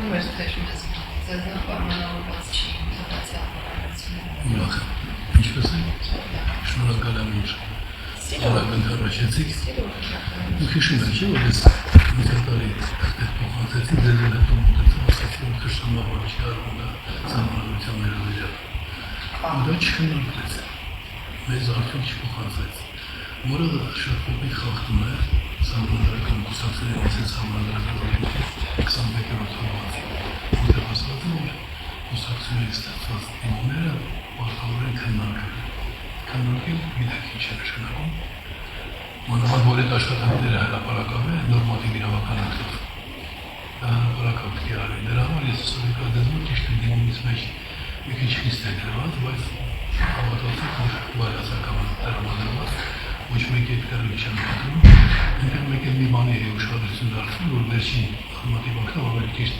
Հասկանում ես, թե ձեզ պայմանավորված չի ինտեգրացիա հարաբերությունները։ Ուրախ եմ։ Ինչպես է։ Շնորհակալ եմ, որ արագ ընդառաջեցիք։ Ու հիշում եք, չէ՞, որ ես մի տարի այդ փոխանցեցի, ձեզ էլ հետո մոտեցա, ասացի, որ քրշտամաբար չի արվում դա սահմանադրությունները վերջը։ Ու դա չքննարկվեց։ Մեզ արդյոք չփոխանցվեց։ Որը շատ փոքր խախտում է սահմանադրական կուսակցությունների մասին սահմանադրական 21-րդ հոդվածի, որտեղ ասված է, որ կուսակցությունների ստեղծված դիմումները պարտավոր են քննարկել գիտեք ինչ է նշանակում, մանավանդ որ այդ աշխատանքները հրապարակավ է նորմատիվ իրավական ակտով, դա հրապարակավ պետք է արվի, դրա համար ես սովետական դեպքում ճիշտ եմ դիմումից մեջ մի քիչ խիստ է գրված, բայց հավատացեք, որ բարյացակամ տրամադրված ոչ մեկ այդ կարգի չեմ պատրում, այնտեղ մեկ էլ մի բանի է ուշադրություն դարձնում, որ վերջին նորմատիվ ակտով ավելի ճիշտ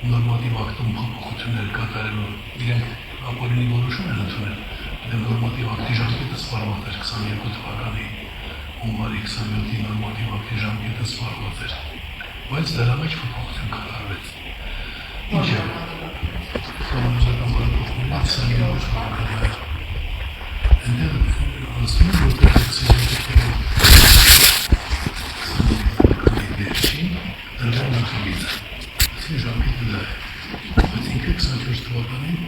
նորմատիվ ակտում փոփոխություններ կատարելու իրենք ապօրինի որոշում են ընդունել, դեմ նորմատիվ ակտի ժամկետը սպառված էր 22 թվականի հունվարի 27-ի նորմատիվ ակտի ժամկետը սպառված էր, բայց դրա մեջ փոփոխություն կատարվեց։ Ինչ է սահմանադրական բարեփոխումների 27 թվականի այնտեղ ասում եմ, որտեղ վերջին դրվան նախագիծը, այսին ժամկետը դա է, բայց ինքը 24 թվականին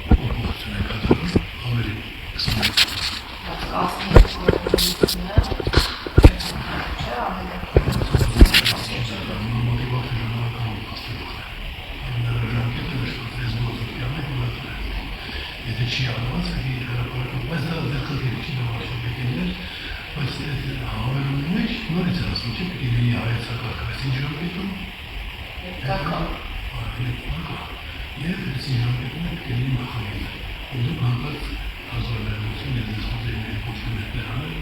փոփոխություն է կատարում, ավելի 20 եթե չի արված, բայց դա դեպքերի չի դավաշապետիներ, բայց հավերումի մեջ նորից է ասում, չէ, պետք է լինի հայեցակարգ, ինչ ժամկետում? Եվ այս ժամկետում պետք է լինի նախագիծը, ու դուք հանկարծ հազարվերություն և դեսպոտերների փոխումներ անել,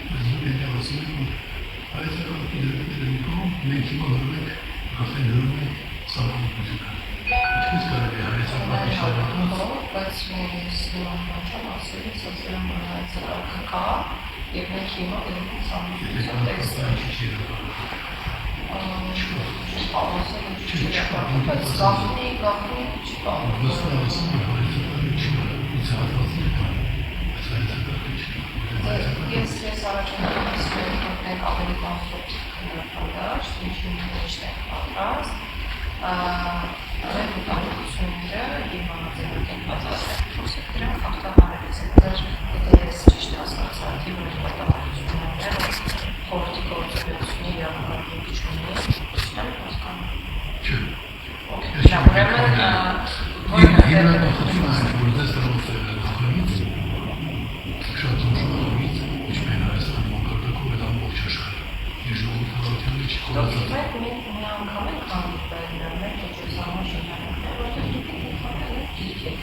բայց դուք այնտեղ ասում եք, որ հայեցակարգի դեպքերը մի կողմ, մենք հիմա հրում ենք, արդեն հրում ենք սահմանադրությունը։ Ինչպես կարող է հայեցակարգի շարունակված բայց ես նորանքանչամ ասել եմ, սոցիալական հայեցակարգը կա, և մենք հիմա դեպքում սահմանադրության տեքստը բայց գաղտնի չկա։ Ոստան ասում է, հայեցակարգի չկա, ինձ հատվածներ կան, բայց հայեցակարգի չկա։ Ես առաջանում ասում եմ, որ մենք ավելի կոնստրուկտիվ քննարկած, ինչի մեջ ենք պատրաստ, Ձեր ուտանությունները և համաձայնական պատասխանատվություն դրանք հաղթահարելիս են ձեր եթե ես ճիշտ հասկացա, թե որ պատասխանատվությունները խորհրդի գործունեությունը իրավական իշխանությունների չտան հասկանում։ Չէ։ Հիմնական խնդիրը այն որ դες դրոց նախագիծ շատ ուժգնալից ինչպես Հայաստանի մակարդակով այդ ամբողջ աշխարհը իր ժողովրդավարության մեջ խորացած է։ Մենք մի անգամ ենք հանդիպել նրան ճշտամաշ շրջանակներ, որտեղ դուք ինքնուրույն գիք եք։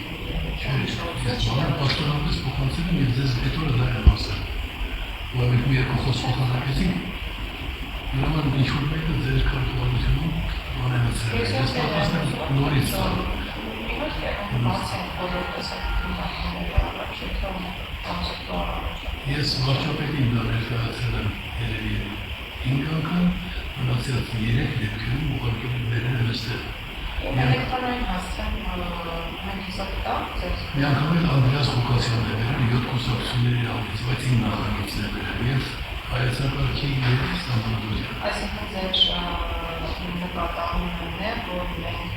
Բանը պաշտոնապես փոխանցել եմ և ձեզ այդ օրը դա եմ ասել։ Որ մենք մի երկու խոսք փոխանակեցինք, ուրեմն ինչ-որ մեկը ձեր կարգավորությունում անենացրել է։ Ես պատասխանեմ նորից տալ։ Ես վարչապետին դա ներկայացրել եմ երևի 5 անգամ, մնացած 3 դեպքերում ուղարկել վերել եմ այստեղ։ Էլեկտրոնային հասցեն հանդիսատ կա ձեզ։ Մի անգամ էլ Անդրեաս Ղուկասյանն է վերել 7 կուսակցությունների համից, բայց 9 նախագիծն է վերել և հայեցակարգի և սահմանադրության։ Այսինքն ձեր նկատառումն է, որ մենք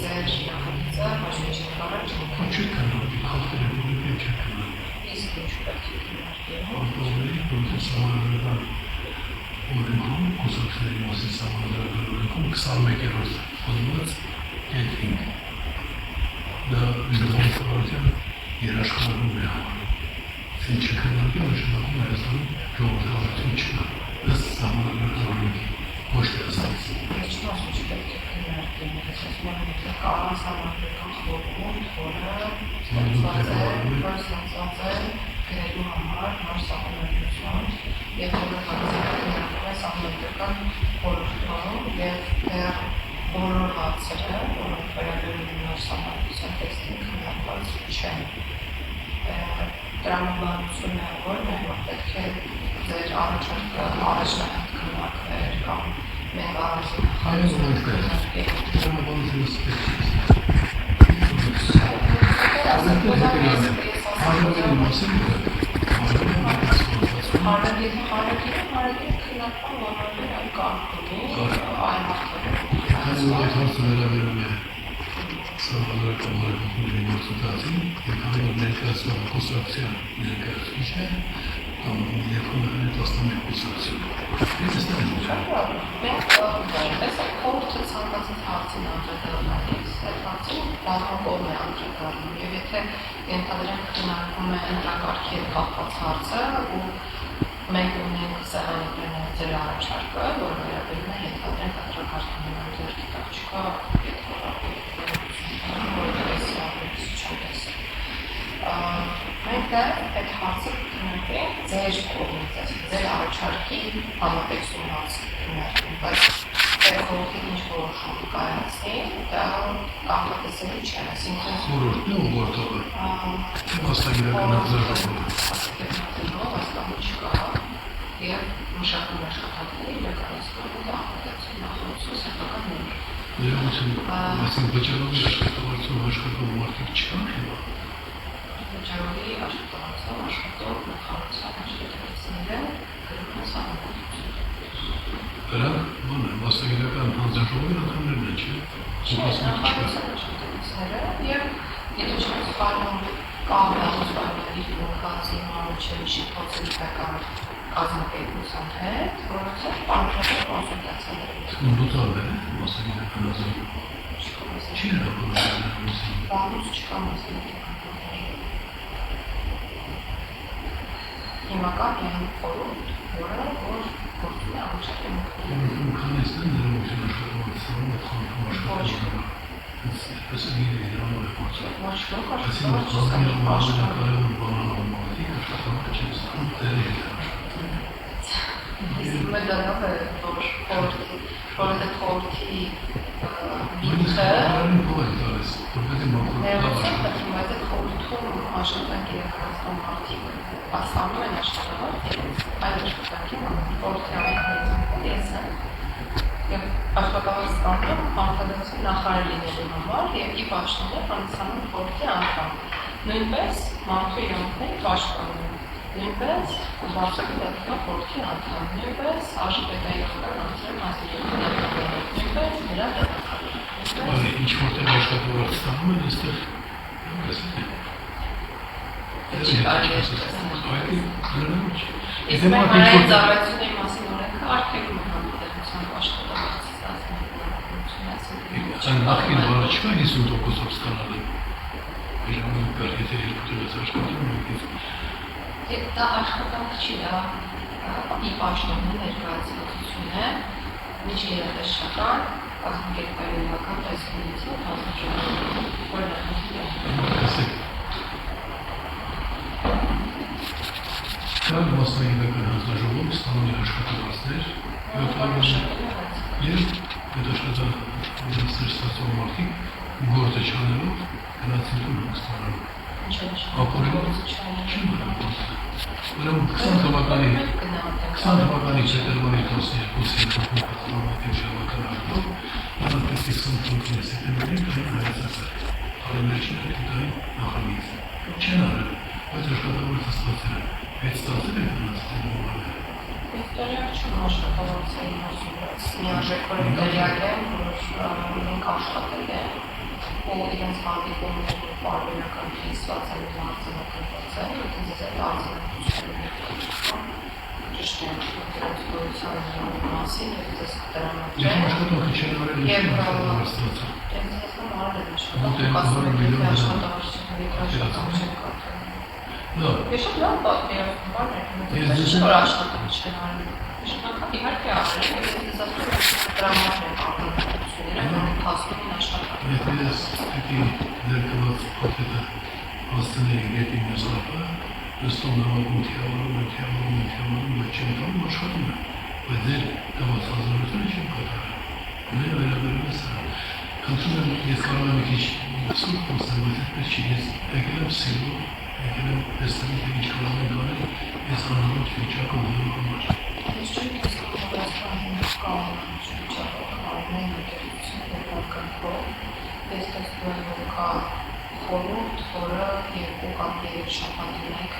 ձեր նախագիծը ոչ մի չենք կարել չենք։ Չեք քննարկել, խախտել եք, որովհետև չեք քննարկել։ Իսկ ինչ պետք է քննարկել։ Արտադրների պրոցեսավորական օրենքում, կուսակցությունների մասին սահմանադրական օրենքում 21-րդ հոդված կետ 5 դա ժողովրդավարության երաշխավորում է համարում։ Ինչ չքննարկել նշանակում Հայաստանում ժողովրդավարություն չկա, ըստ սահմանադրական օրենքի, ոչ թե ասած։ Ես չասում չպետք է քննարկել, ես ասում եմ, որ կա սահմանադրական խորհուրդ, որը ստացված է գրելու համար նոր սահմանադրություն և որը քննարկվում է սահմանադրական խորհրդում և բոլոր հարցերը, որոնք վերաբերում են նոր սահմանադրության տեքստին քննարկված չեն։ Տրամաբանությունը որն է, որ պետք է ձեր առաջնահերթ քննարկվեր կամ մենք առանձին Հայոց Մենք ունենք սեղանատունը ձեր առաջարկը, որ վերաբերում է ենթադրենք կտրակարգումների դիրքտաղ մենք այդ հարցը կնարկենք ձեր կողմից, ձեր առաջարկի համատեքստում հարցը կնարկենք, բայց այդ խորհրդի ինչ որոշում կայացնի, դա կանխատեսելի չէ, այսինքն խորհուրդն ու գործողը մասնագիտական արձագանքը չկա և մշակում աշխատանքների իրականացնելու կանխատեսում նախորdsում սեփական նույն Երևություն, այսինքն վճարովի աշխատավարձով աշխատող մարդիկ չկան հիմա Վճարովի աշխատավարձով աշխատող նախարարության աշխատակիցները գրում են սահմանադրություն Դրանք մասնագիտական հանձնաժողովի անդամներն են, չէ՞։ Նախարարության աշխատակիցները և եթե չեմ սխալվում կա հաղորդարների դիմորդացի մանուչերի շիփոցի հայկան կազմակերպության հետ, որոնցով պարունակել կոնսուլտացիաներ Բուտալներ է մասնագիտական հանձնաժողովը։ Չի հրապարակել Բանուց չկա մասնագիտական Հիմա կա միայն խորհուրդ, որը որ գործում է առաջարկում Քանից են ներողություն աշխատավարձում աշխատավարձում Այսպես է գիրը իրանով է գործում Ոչ ոք Այսինքն խաղմիա ամենակարևոր բանալով մարդիկ աշխատավարձ չեն ստանում դերի հետ Իսկ մեդանով է, որ այդ խորհրդի միտքը ներողություն պետք է այդ խորհրդում աշխատանքի իրականացնող մարդիկ ստանում են աշխատավարձ այլ աշխատանքի խորհրդի ամենքներից ես եմ և աշխատավարձ ստանում համապատասխան նախարար լինելու համար և ի պաշտոնը հանդիսանում խորհրդի անդամ նույնպես մարդու իրավունքների պաշտպանում նույնպես բարձրագույն խորհրդի անդամ նույնպես արժեքային խորհրդի նույնպես նրա Ինչ որտեղ աշխատավարձ ստանում են, այստեղ Իսկ մենք հանրային ծառայությունների մասին օրենքը արգելում է համատեղությամբ աշխատավարձ ստացնել Նախին բանը չկա 50%-ով ստանալը Իրանում կար, եթե երկու տվեց աշխատում Դա աշխատանք չի, դա ի պաշտոնի ներկայացվածություն է Ինչ երաժշտական, կազմակերպական տեսքնություն հանձնաժողովի, որն է Կան մասնագիտական հանձնաժողով ստանում է աշխատավարձներ և այդ աշխատավարձներ ստացող մարդիկ գործը չանելով գնացին տուն ստանալու Ուրեմն 20 թվականի փետրվարի 12-ին համատեղ շաբաթական ակտով անընդհատ 20 թվականի սեպտեմբերին կային հայացակարգ Արևելքի քրտիքային նախագիծ Չեն արել, բայց աշխատավարձը ստացել են Այդ ստացել են գնացել ուղղարները Ես տեղյակ չեմ աշխատավարձային մասին, բայց միաժամանակ տեղյակ եմ, որ մենք աշխատել են ու իրենց հանդիպումները պարբերական կիսված են ու արձանագրված են, եթե ձեզ այդ արձանագրությունները ճիշտ են դրանց գոյության մասին և ձեզ կտրամադրեն Եթե աշխատանքը չեն արել, ինչ աշխատավարձ ստացել Ես ձեզ արել եմ աշխատավարձ Ես շատ լավ պատկերացնում եմ, որ աշխատանք չեն արել Աշխատանքը իհարկե արել եմ, և ես ասում եմ տրամադրել արտադրությունները, որոնք հասնում են աշխատանք Եթե ես պիտի ներկված պատետը հաստնեի գետի մյուս լապը, նստում նավագում թիավորում, բայց չեմ տանում աշխատում եմ, բայց դեր տված հազարությունը չեմ կատարել Մեն վերաբերում է սրա Խնդրում եմ, ես կարող եմ մի քիչ սուրբ խոսել, բայց այդպես չի, ես եկել եմ սիրով եկել եմ տեսնեմ, թե ինչ կարող ենք անել, ես անհամաձ վիճակը ուղղելու համար Ես չեմ տեսնում, որ ասում եմ, կարող եմ վիճակը անեն, համակարգով, ես տեսնում եմ, որ կա խորհուրդ, որը 2 կամ 3 շաբաթի մեկ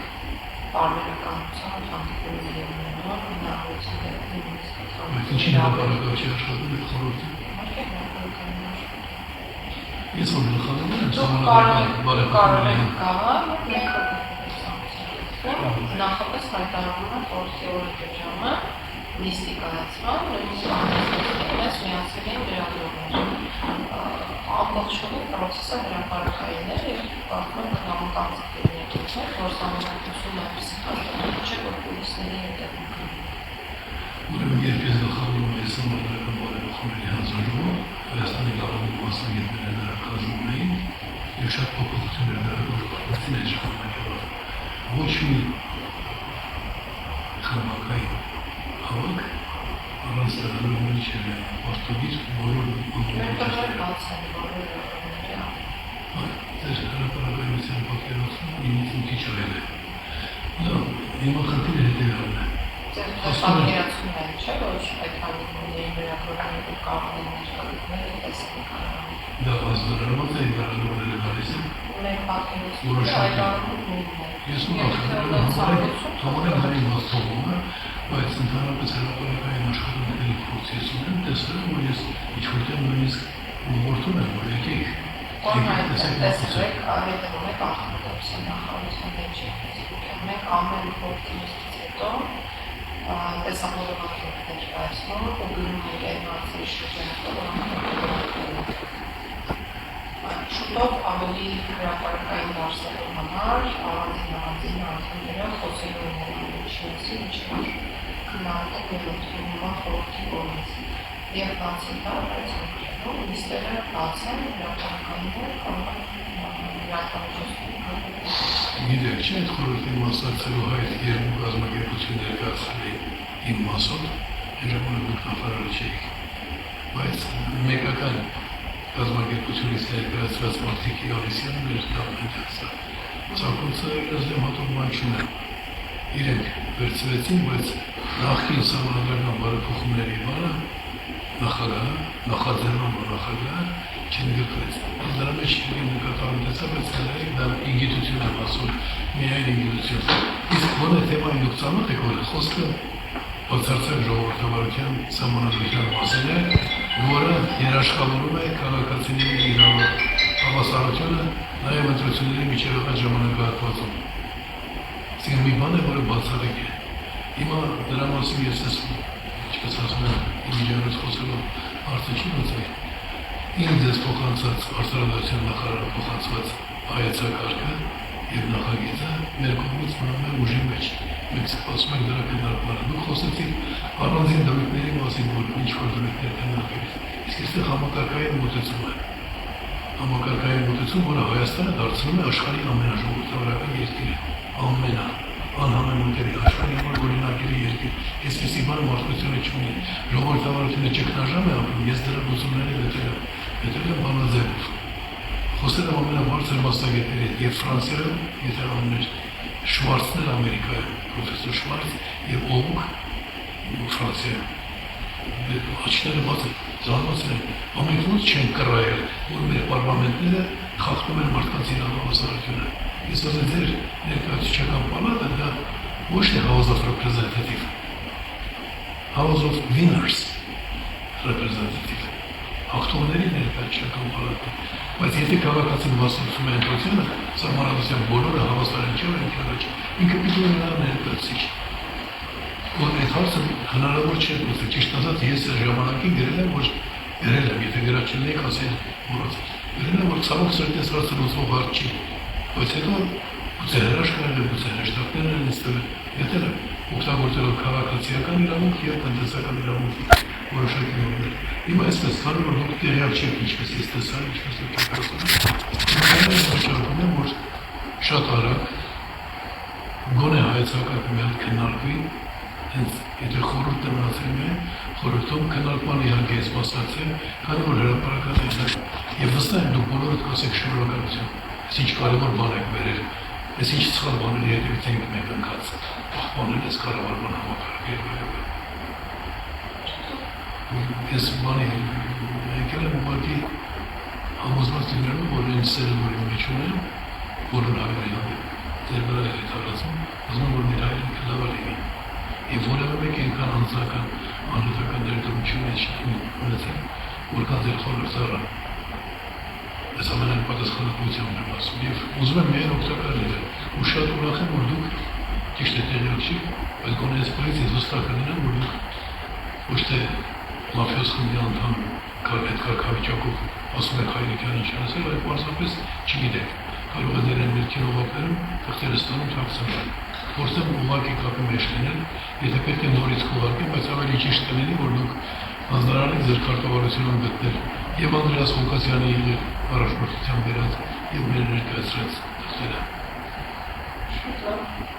պարբերականությամբ հանդիպում է ունենում, հնարավորություն է նույնիսկ Բայց ինչի հրապարակավ չի աշխատում այդ խորհուրդը։ Ես որ գլխանում եմ, կարող եք գալ, մենք նախապես հայտարարում են խորհրդի օրը ժամը լիստի կայացման, նույնիսկ ամենից միացել են վերագրողներ։ Ամբողջովին պրոցեսը հրապարակային էր եւ պատմում կնամական ծրագրերի եկեցներ, որ համակարգությունը պսիխիատրիկ չէ, որ պոլիսների հետևում։ Ուրեմն երբ ես գլխավորում եմ համադրական բարեփոխումների հանձնաժողով, Հայաստանի լավագույն մասնագետները դրա կազմում էին եւ շատ փոփոխություններ դրական էր ժամանակով։ Ոչ մի խմբակային հավաք առանց դրանով չէր պարտադիր բոլոր Ներկայացնել բաց են բոլոր Ձեր հրապարակայնության պատկերացումը ինձ մի քիչ այլ է։ Լավ, հիմա խնդիրը հետևյալն է։ Ձեր պատկերացումն է, չէ՞ որ այդ հանդիպումների վերագրողները կարող են ներկայացնել եւ տեսնել կարող։ Դա ազդարարված է դրանով գալիս է։ Մեր պատկերացումը այդ առումով նույնն է։ Ես թողորեն դրի մասթողում է, բայց ընդհանրապես հրապարակային աշխատանքների պրոցեսում եմ տեսնում, որ ես ինչ-որտեղ նույնիսկ ուղղորդում եմ, որ եկեք տեսեք, հետևում եք արտադրության նախարարության մեջ Facebook-ում, մենք ամեն փոքրից հետո տեսահոլովակ ենք ներկայացնում ու գրում ենք այն հարցերի շրջանակով, շուտով ավելի հրապարակային դարձնելու համար առանձին անդամները խոսելու են ինչի ինչոր քննարկում եւ ընդունում խորհրդի կողմից եւ բացի դա այս մոդելում նիստերը բաց են հրապարակայիններ կարող են Գիտեք, չէ՞ այդ խորհրդի մասնակցելու հայտ երկու կազմակերպություն ներկայացրել էին իմ մասով, ժամանակ նախարարը չէիք, բայց մեկական կազմակերպությունից ներկայացրած մարդիկ Ալիսյանը մեր դապնետացա։ Ցակոցը դեմ հատողման չունեն։ Իրենք վերցրեցին, բայց նախկին համանդրական բարեփոխումների բանը նախաձեռնող նախագահը չընդգրկվեց։ Դրա մեջ նկատառում տեսա, բայց դա ինգիտություն է ասում, միայն ինգիտություն։ Իսկ ոնե թեմային դուք ծանոթ եք, որ խոսքը բացարձակ ժողովրդավարության սահմանադրության մասին է, որը երաշխավորում է քաղաքացիների իրավունք հավասարությունը նաև ընտրությունների միջևական ժամանակահատվածում։ Իսկ մի բան է, որը բացառիկ է։ Հիմա դրա մասին ես ինչպես ասում եմ, իմիջիանոց խոսելով հարցը չի լուծվի։ Ինձ ես փոխանցած արտադրության նախարարը փոխանցված հայեցակարգը եւ նախագիծը մեր կողմից մնում է ուժի մեջ։ Մենք սպասում ենք դրա քննարկմանը։ Դուք խոսեցիք առանձին դրույթների մասին, որ ինչ-որ դրույթներ քննարկվեց։ Իսկ այստեղ համակարգային մոտեցում է։ Համակարգային մոտեցում, որը Հայաստանը դարձնում է աշխարհի ամենաժողովրդավարական երկիրը, անհամեմատելի աշխարհի օրինակելի երկիր։ Այսպիսի բան մարդկությունը չունի։ Ժողովրդավարությունը ճգնաժամ է ապրում, ես դրա լուծումների հետևել եմ բանաձևով։ Խոսել եմ ամենաբարձր մասնագետների հետ եւ Ֆրանսիայում, եթե անուններ Շվարցն էր Ամերիկայում, պրոֆեսոր Շվարց եւ Օուկ Ֆրանսիայում։ Աչքերը բաց են, զարմացել են, ամենքնոց չեն կռայել, որ մեր պարլամենտները խախտում են մարդկանց իրավահասարությունը։ Ես ասել ձեր ներկայացուցչական պալատը դա ոչ թե House of Representative, House of Winners Representative, հաղթողների ներկայացուցչական պալատը։ Բայց եթե քաղաքացին մասնակցում է ընտրությանը, սահմանադրության բոլորը հավասար են չէ, ինքը պիտի ունենա ներկայացուցիչ։ Որ այդ հարցը հնարավոր չէ լուծել, ճիշտ ասած ես ժամանակին գրել եմ, եթե գրած չլինեի, ասել մոռացել։ Գրել եմ, որ ցավոք սրտի հարցը լուծվող հարց չի, բայց հետո գուցե հրաշքներն են, գուցե հրեշտակներն են ստվել, եթե օգտագործելով քաղաքացիական իրավունք եւ տնտեսական իրավունքի որոշակի նորմեր։ Հիմա այսպես, քանի որ դուք տեղյակ չեք ինչպես ես տեսա, ինչպես եք ասում, ես վճռում եմ, որ շատ արագ գոնե հայեցակարգը մի հատ քննարկվի, հենց եթե խորհուրդը մնացել է, խորհրդում քննարկման իհարկե ես մասնակցեմ, քանի որ հրապարակած է եւ վստահ եմ դուք բոլորդ կասեք շնորհակալություն, այս ինչ կարևոր բան եք բերել, այս ինչ սխալ բաների հետևից ենք մենք ընկած, պահպանել այս կառավարման համակարգը։ Ես բանի եկել եմ ուղղակի համոզված լինելու, որ այն սերը, որի մեջ ունեմ, բոլոր հայերի հանդեպ դեր վրա է տարածում, ուզում որ մեր հայրենիքը լավ լինի։ Եվ որևէ մեկ այնքան անձնական անհատական ներդրություն չի ունեցել, որքան ձեր խորհրդարը։ Ես ամենայն պատասխանատվությամբ եմ ասում եւ ուզում եմ միայն օգտակար լինել։ Ու շատ ուրախ եմ, որ դուք ճիշտ է տեղյակ չի, բայց գոնե այս պարից ես վստահ կլինեմ, որ դուք ոչ թե մաֆիոզ խմբի անդամ այդ կարգավիճակով ասում եք հայրենիքյան ինչ անասել, այլ պարզապես չգիտեք։ Կարող է դեր են ներքին օղակներում թղթերը ստանում թաքցնել։ Փորձեմ ուղղակի կապի մեջ լինել, եթե պետք է նորից քողարկեմ, բայց ավելի ճիշտ կլինի, որ դուք հանձնարարեք ձեր քարտավարությունը գտնել եւ Անդրեաս Ղուկասյանի առաջնորդությամբ բերած եւ մեր ներկայացրած թղթերը։ Շատ լավ։